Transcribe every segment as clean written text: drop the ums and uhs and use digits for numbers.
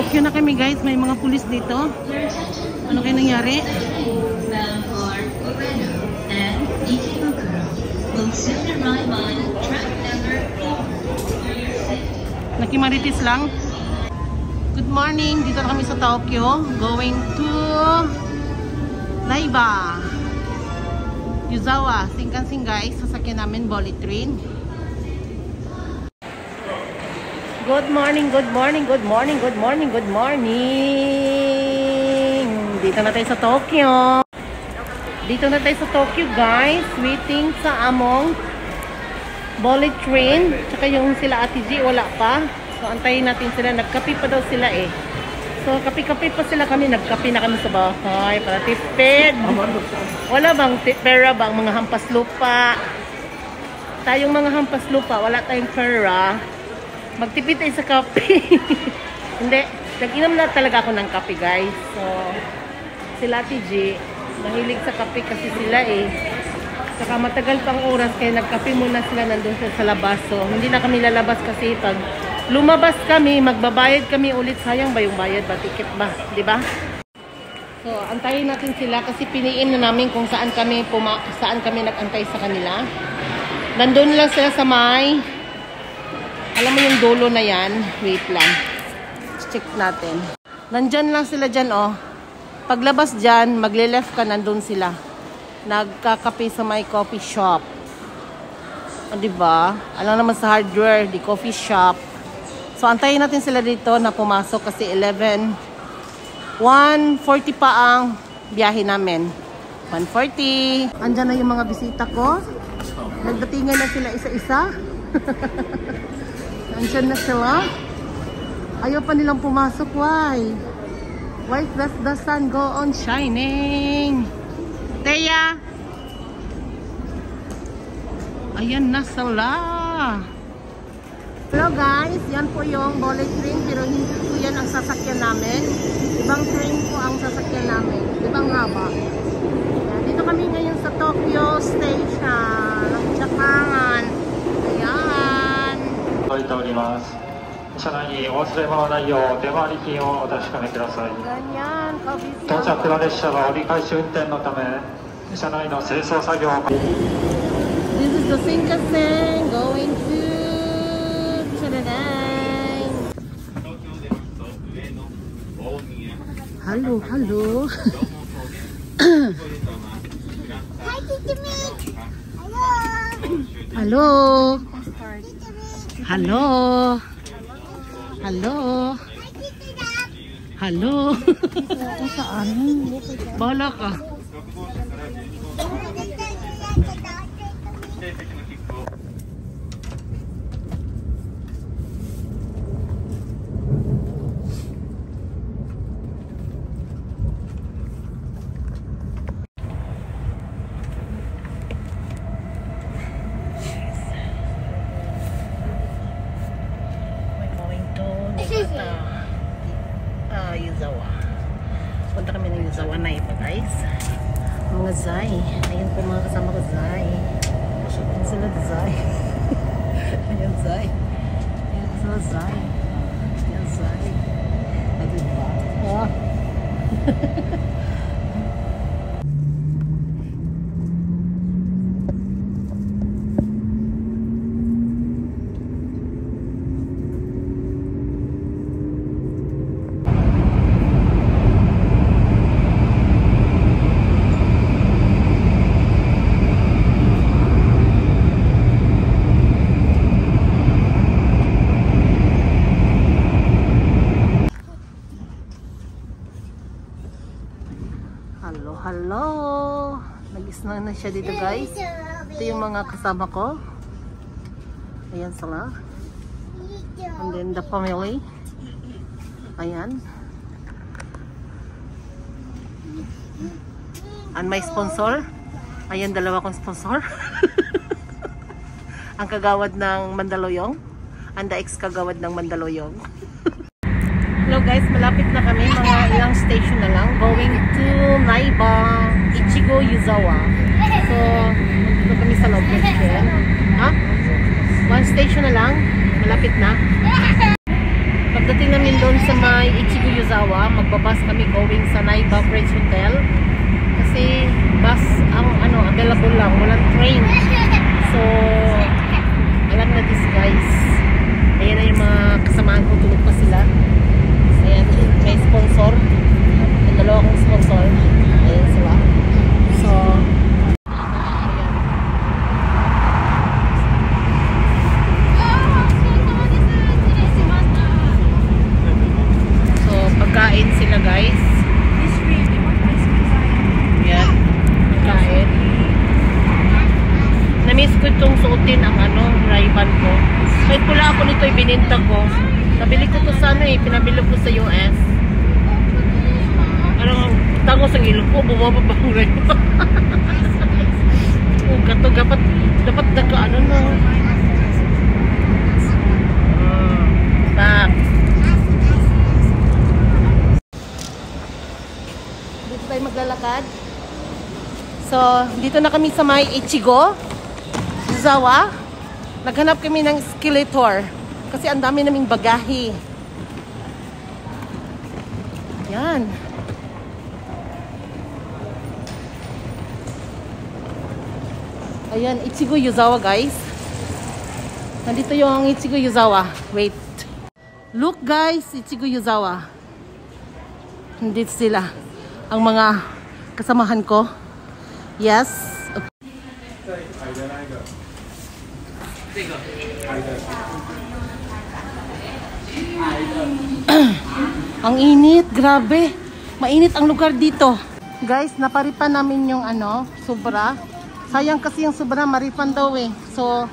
Tokyo na kami guys, may mga pulis dito. Ano kayo nangyari? Nakimaritis lang. Good morning, dito na kami sa Tokyo. Going to Naiba, Yuzawa, Shinkansen guys. Sasakyan namin bullet train. Good morning, good morning, good morning, good morning, good morning. Dito na tayo sa Tokyo. Dito na tayo sa Tokyo guys. Waiting sa among bullet train. Tsaka yung sila Ate G, wala pa. So antayin natin sila. Nagkape pa daw sila eh. So kape-kape pa sila kami. Nagkape na kami sa bahay para tipid. Wala bang pera ba ang mga hampas lupa? Tayong mga hampas lupa, wala tayong pera. Magtipid tayo sa kape. Hindi. Nag-inom na talaga ako ng kape guys. So, sila Ate G, mahilig sa kape kasi sila eh. Saka matagal pang oras kaya nagkape muna sila nandun sa labas. So, hindi na kami lalabas kasi pag lumabas kami, magbabayad kami ulit. Sayang ba yung bayad ba? Ticket ba? Diba? So, antayin natin sila kasi piniin na namin kung saan kami nag-antay sa kanila. Nandun lang sila sa may, alam mo yung dulo na yan. Wait lang. Check natin. Nandyan lang sila dyan, oh. Paglabas dyan, magle-left ka, nandun sila. Nagkakape sa may coffee shop. O, diba? Alam naman sa hardware, di coffee shop. So, antayin natin sila dito na pumasok kasi 1:40 pa ang biyahe namin. 1:40. Andyan na yung mga bisita ko. Nagdatingan na sila isa-isa. Andyan na sila. Ayaw pa nilang pumasok. Why? Why does the sun go on shining? Teya! Ayan na sila. Hello guys, yan po yung bullet train pero hindi po yan ang sasakyan namin. Ibang train po ang sasakyan namin. Ibang haba. Dito kami ngayon sa Tokyo Station ng Japan. Ayan. 届いております。車内にお忘れ物ないよう出回り金をお確かめください。到着の列車は折り返し運転のため車内の清掃作業を。This is the Shinkansen going to Chennai. Hello, hello. Hi, Tita Mick. Hello. Hello. Hello. Hello. Bahala ka. Yuzawa. Punta kami ng Yuzawa na iba guys. Mga Zai. Ayan po mga kasama ko Zai. Ayan sila Zai. Ayan Zai. Ayan sila Zai. Ayan Zai. Diba? Ah. Hello! Nag-isna na siya dito guys. Ito yung mga kasama ko. Ayan sila. And then the family. Ayan. And my sponsor. Ayan, dalawa kong sponsor. Ang kagawad ng Mandaluyong. And the ex-kagawad ng Mandaluyong. Hello guys, malapit na kami. Mga ilang station na lang. Going to Naiba, Ichigo, Yuzawa. So, dito kami sa loob ng train. Ha? One station na lang. Malapit na. Pagdating namin doon sa may Ichigo sa Naiba Bridge Hotel. Kasi bus ang available lang, walang train. So, alam na this guys. Ayan na yung mga kasamaan ko, tulog pa sila. Ayan, may sponsor. May dalawa akong sponsor. Ayan sila. So, pagkain sila guys. Yan. Pagkain. Na-miss ko itong suotin ang Ray-Ban ko. Kahit pula ako nito ibininta ko. Nabili ko to sa pinabili ko sa US. Parang tangos ang ilong ko. Bumababa ang Ray-Ban. Gato. Dapat naka no. Back. Tayo maglalakad. So, dito na kami sa may Ichigo, Yuzawa. Naghanap kami ng escalator kasi ang dami naming bagahe. Yan. Ayan, Ichigo Yuzawa guys. Nandito yung Ichigo Yuzawa. Wait. Look guys, Ichigo Yuzawa. Nandito sila. Ang mga kasamahan ko. Yes. Ang init, grabe. Mainit ang lugar dito. Guys, naparipan namin yung sobra. Sayang kasi yung sobra, maripan daw eh. So,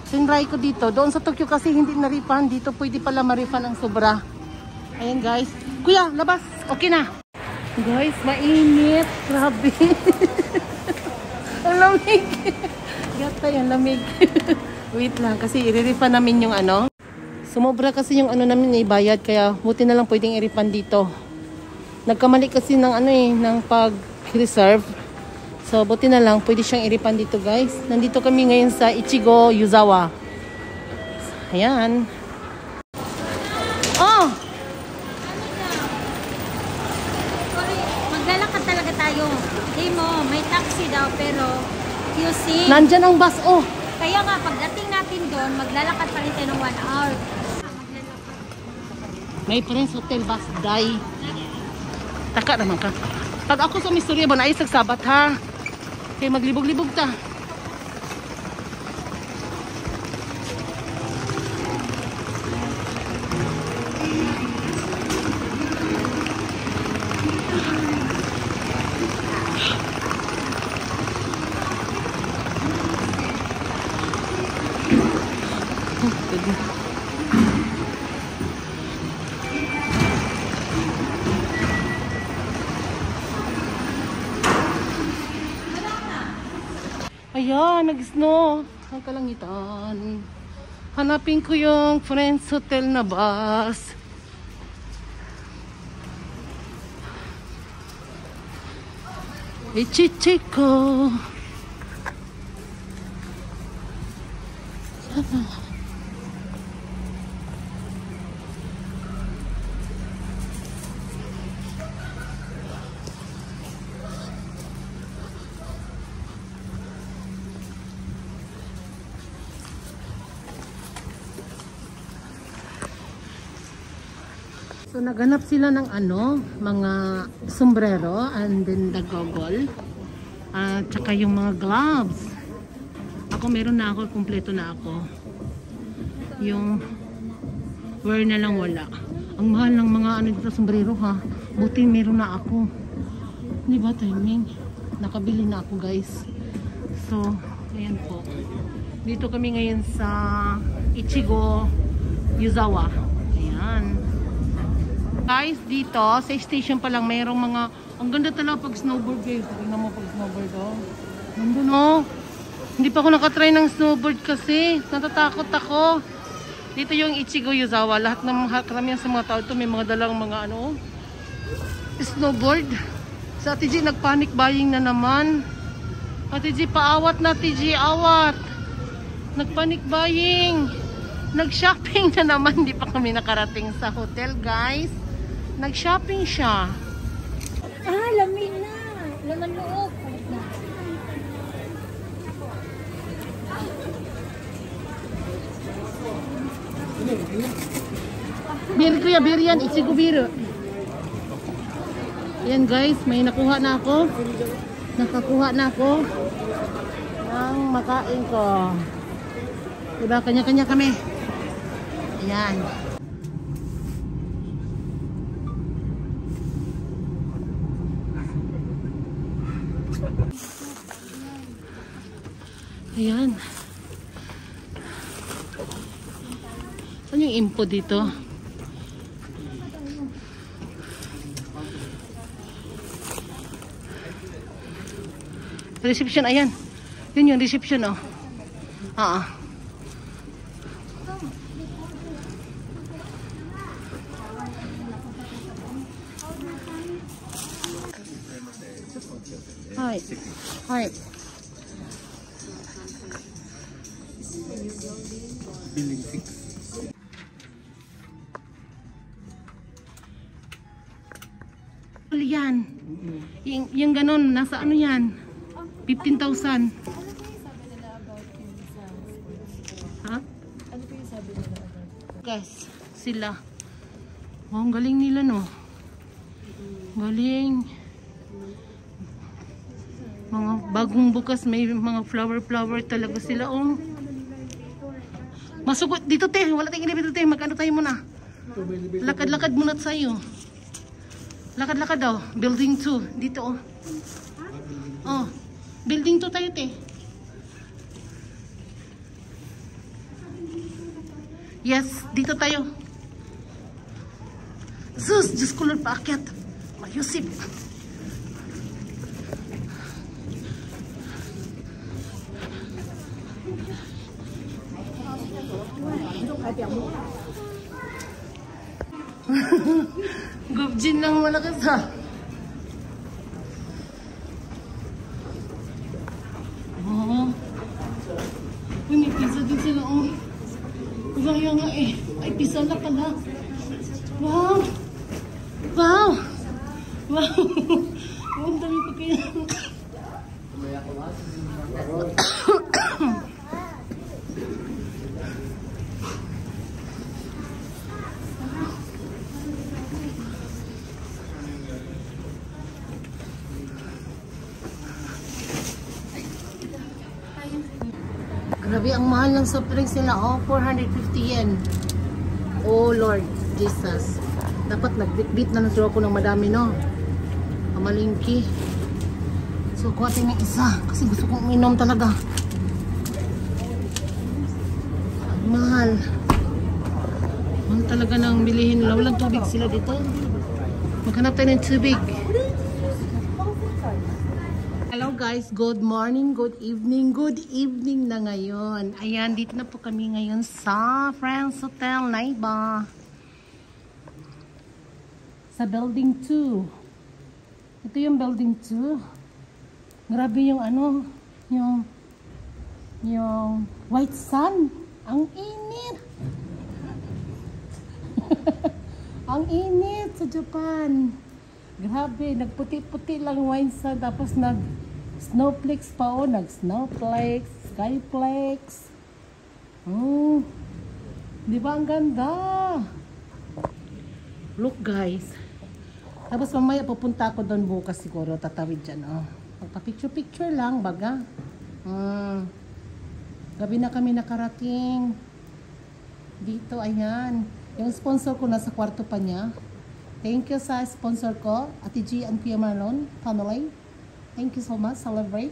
tinry ko dito. Doon sa Tokyo kasi hindi naripan. Dito pwede pala maripan ang sobra. Ayan guys. Kuya, labas. Okay na. Guys, mainit. Grabe. Ang lamig. Gata yung lamig. Wait lang, kasi iriripan namin yung Sumobra kasi yung namin ibayad, kaya buti na lang pwedeng iripan dito. Nagkamali kasi ng ng pag-reserve. So, buti na lang pwede siyang iripan dito guys. Nandito kami ngayon sa Ichigo Yuzawa. Ayan. Oh! Maglalakad talaga tayo. Hindi mo, may taxi daw pero QC. Nandyan ang bus, oh. Kaya nga, pagdating natin doon, maglalakad pa rin tayo ng 1 hour. May Prince Hotel bus, day. Taka naman ka. Pag ako sa Missouri, ba na ay sagsabat ha. Kaya maglibog-libog ta. Ayan, nag-snow ang kalangitan. Hanapin ko yung Friends Hotel na bus. Ichichiko. So naghanap sila ng mga sombrero and then the goggle. Tsaka yung mga gloves. Ako meron na ako, kumpleto na ako. Yung wear na lang wala. Ang mahal ng mga dito sombrero ha. Buti meron na ako. Di ba timing? Nakabili na ako guys. So, ayan po. Dito kami ngayon sa Ichigo Yuzawa. Ayan. Guys, dito sa station pa lang mayroong mga ang ganda talaga pag snowboard guys. Tingnan mo pag snowboard Nandun Hindi pa ako nakatry ng snowboard kasi natatakot ako. Dito yung Ichigo Yuzawa. Lahat ng karamihan sa mga tao ito may mga dalang mga snowboard. Sa Ate G nagpanic buying na naman. Ate G paawat na Ate G, awat. Nagpanic buying. Nag-shopping na naman. Hindi pa kami nakarating sa hotel guys. Nag-shopping siya. Ah, lamin na. Laman loob. Palit na. Bir kuya, bir yan. Isigo biro. Ayan guys, may nakuha na ako. Nakakuha na ako ng makain ko. Diba, kanya-kanya kami. Ayan. Ayan. Saan yung info dito? Reception, ayan. Yun yung reception, oh. Hi. Hi. Building 6. Yan. Yung ganun, nasa ano yan? 15,000. Ha? Ano po yung sabi nila about? Guys, sila. Oh, ang galing nila, no? Galing. Mga bagong bukas, may mga flower talaga sila, oh. Masugot dito, te. Wala tayong inibit dito, te. Magkano tayo muna? Lakad-lakad muna tayo. Lakad-lakad daw. Building 2. Dito, oh. Oh. Building 2 tayo, te. Yes, dito tayo. Sus, Diyos ko Lord, paakyat. Mayusip. Gubjin lang malakas, ha. Oh. Uy, may pizza din sila, oh. Kaya nga eh. Ay, pizza na pala. Wow! Wow! Wow! Ang dami pa kaya. Grabe, ang mahal ng soft drinks nila. Oh, 450 yen. Oh, Lord Jesus. Dapat nag-bit na ako ng madami, no? Pamalingki. So, kuha tayo ng isa. Kasi gusto kong uminom talaga. Mahal. Mahal talaga ng bilihin nila. Walang tubig sila dito. Maghanap tayo ng tubig. Hello guys, good morning, good evening na ngayon. Ayan, dito na po kami ngayon sa Friends Hotel Naiba. Sa building 2. Ito yung building 2. Grabe yung ano, yung white sun. Ang init. Ang init sa Japan. Grabe, nagputi-puti lang white sun, tapos snowflakes pa, oh, nag-snowflakes, skyflakes. Oh, di ba ang ganda? Look guys. Tapos mamaya pupunta ako doon bukas siguro, tatawid dyan, oh. Magpa-picture-picture lang, baga. Gabi na kami nakarating. Dito, ayan. Yung sponsor ko nasa kwarto pa niya. Thank you sa sponsor ko, Ate G and Kuya Marlon family. Thank you so much. Celebrate.